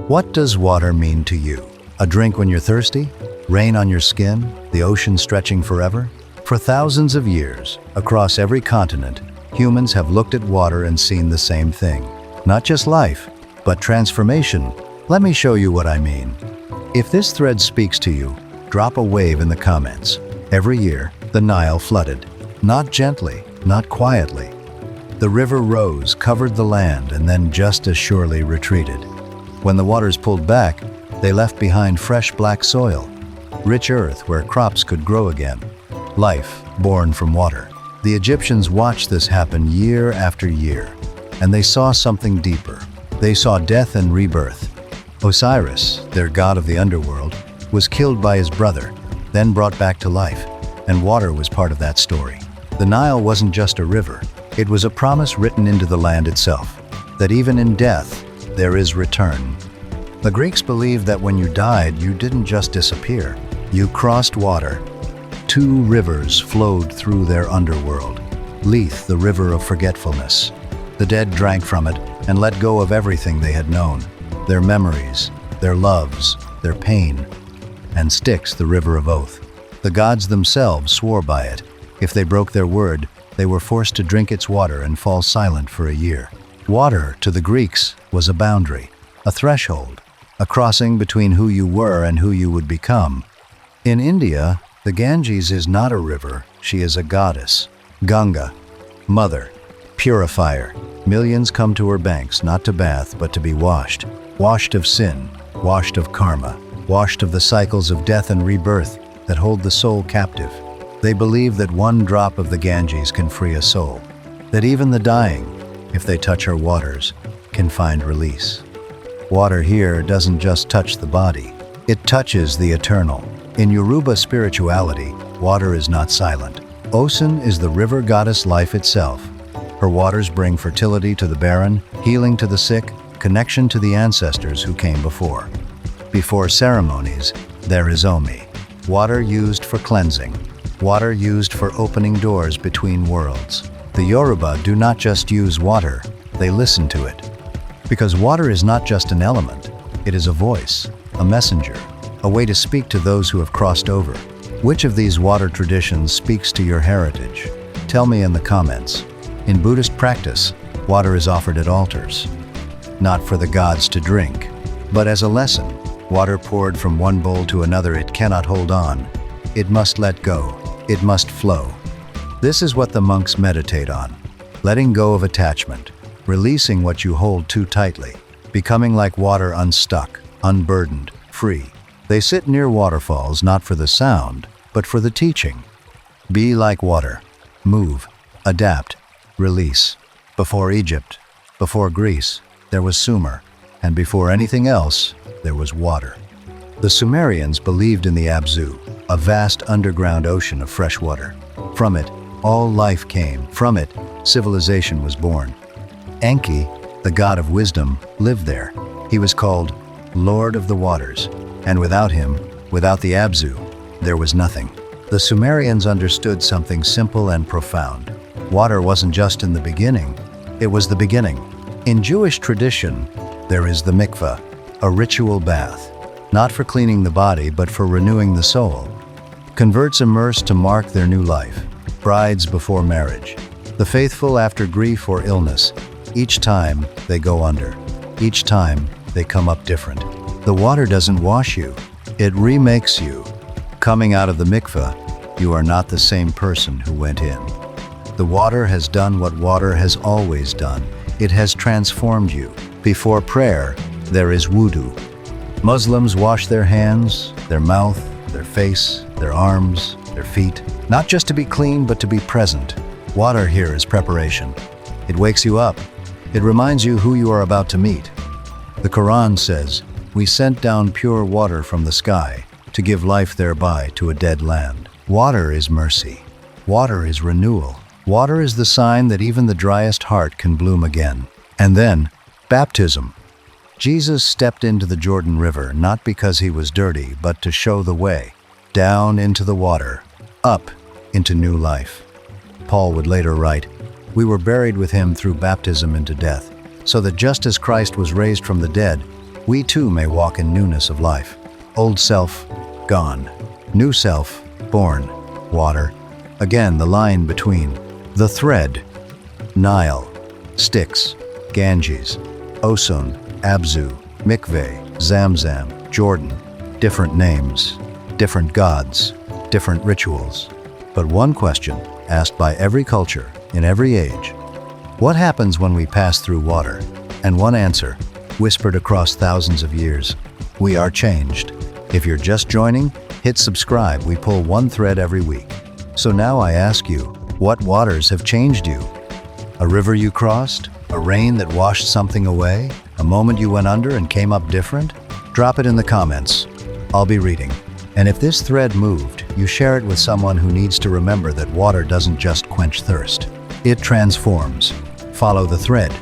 What does water mean to you? A drink when you're thirsty? Rain on your skin? The ocean stretching forever? For thousands of years, across every continent, humans have looked at water and seen the same thing. Not just life, but transformation. Let me show you what I mean. If this thread speaks to you, drop a wave in the comments. Every year, the Nile flooded. Not gently, not quietly. The river rose, covered the land, and then just as surely retreated. When the waters pulled back, they left behind fresh black soil, rich earth where crops could grow again. Life born from water. The Egyptians watched this happen year after year, and they saw something deeper. They saw death and rebirth. Osiris, their god of the underworld, was killed by his brother, then brought back to life, and water was part of that story. The Nile wasn't just a river, it was a promise written into the land itself, that even in death, there is return. The Greeks believed that when you died, you didn't just disappear. You crossed water. 2 rivers flowed through their underworld. Lethe, the river of forgetfulness. The dead drank from it and let go of everything they had known. Their memories, their loves, their pain. And Styx, the river of oath. The gods themselves swore by it. If they broke their word, they were forced to drink its water and fall silent for a year. Water, to the Greeks, was a boundary, a threshold, a crossing between who you were and who you would become. In India, the Ganges is not a river, she is a goddess. Ganga, mother, purifier. Millions come to her banks not to bath but to be washed. Washed of sin, washed of karma, washed of the cycles of death and rebirth that hold the soul captive. They believe that one drop of the Ganges can free a soul, that even the dying, if they touch her waters, can find release. Water here doesn't just touch the body, it touches the eternal. In Yoruba spirituality, water is not silent. Osun is the river goddess life itself. Her waters bring fertility to the barren, healing to the sick, connection to the ancestors who came before. Before ceremonies, there is Omi, water used for cleansing, water used for opening doors between worlds. The Yoruba do not just use water, they listen to it. Because water is not just an element, it is a voice, a messenger, a way to speak to those who have crossed over. Which of these water traditions speaks to your heritage? Tell me in the comments. In Buddhist practice, water is offered at altars, not for the gods to drink, but as a lesson. Water poured from one bowl to another, it cannot hold on. It must let go. It must flow. This is what the monks meditate on, letting go of attachment, releasing what you hold too tightly, becoming like water unstuck, unburdened, free. They sit near waterfalls not for the sound, but for the teaching. Be like water. Move, adapt, release. Before Egypt, before Greece, there was Sumer, and before anything else, there was water. The Sumerians believed in the Abzu, a vast underground ocean of fresh water. From it, all life came. From it, civilization was born. Enki, the god of wisdom, lived there. He was called Lord of the Waters, and without him, without the Abzu, there was nothing. The Sumerians understood something simple and profound. Water wasn't just in the beginning, it was the beginning. In Jewish tradition, there is the mikveh, a ritual bath, not for cleaning the body but for renewing the soul. Converts immerse to mark their new life. Brides before marriage. The faithful after grief or illness. Each time they go under. Each time they come up different. The water doesn't wash you, it remakes you. Coming out of the mikveh, you are not the same person who went in. The water has done what water has always done. It has transformed you. Before prayer, there is wudu. Muslims wash their hands, their mouth, their face, their arms, their feet, not just to be clean, but to be present. Water here is preparation. It wakes you up. It reminds you who you are about to meet. The Quran says, "We sent down pure water from the sky to give life thereby to a dead land." Water is mercy. Water is renewal. Water is the sign that even the driest heart can bloom again. And then, baptism. Jesus stepped into the Jordan River not because he was dirty, but to show the way. Down into the water, up into new life. Paul would later write, "We were buried with him through baptism into death, so that just as Christ was raised from the dead, we too may walk in newness of life. Old self, gone. New self, born. Water. Again, the line between. The thread. Nile. Styx. Ganges. Osun. Abzu. Mikveh. Zamzam. Jordan. Different names. Different gods. Different rituals. But one question, asked by every culture, in every age. What happens when we pass through water? And one answer, whispered across thousands of years. We are changed. If you're just joining, hit subscribe. We pull one thread every week. So now I ask you, what waters have changed you? A river you crossed? A rain that washed something away? A moment you went under and came up different? Drop it in the comments. I'll be reading. And if this thread moved, you share it with someone who needs to remember that water doesn't just quench thirst. It transforms. Follow the thread.